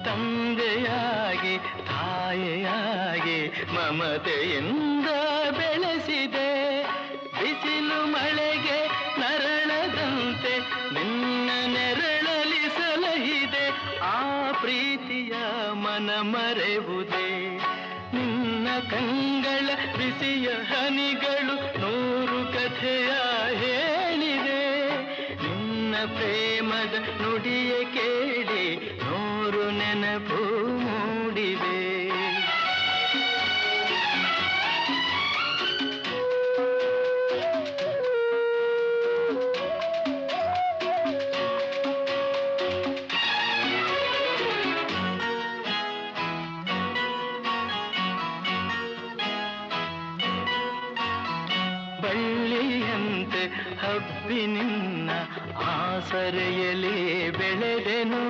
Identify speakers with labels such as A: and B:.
A: ತಂದೆಯಾಗಿ ತಾಯಿಯಾಗಿ ಮಮತೆಯಿಂದ ಬೆಳೆಸಿದೆ. ಬಿಸಿಲು ಮಳೆಗೆ ನರಳದಂತೆ ನಿನ್ನ ನೆರಳಲಿ ಸಲಹಿದೆ. ಆ ಪ್ರೀತಿಯ ಮನ ಮರೆವುದೇ. ನಿನ್ನ ಕಂಗಳ ಬಿಸಿಯ ಹನಿಗಳು 100 ಕಥೆಯ ಹೇಳಿದೆ. ನಿನ್ನ ಪ್ರೇಮದ ನುಡಿಯ ಕೇಳಿ 100 ನೆನಪು ಮೂಡಿವೆ. ಬಳ್ಳಿಯಂತೆ ಹಬ್ಬಿ ನಿನ್ನ ಆಸರೆಯಲ್ಲಿ ಬೆಳೆದೆನು.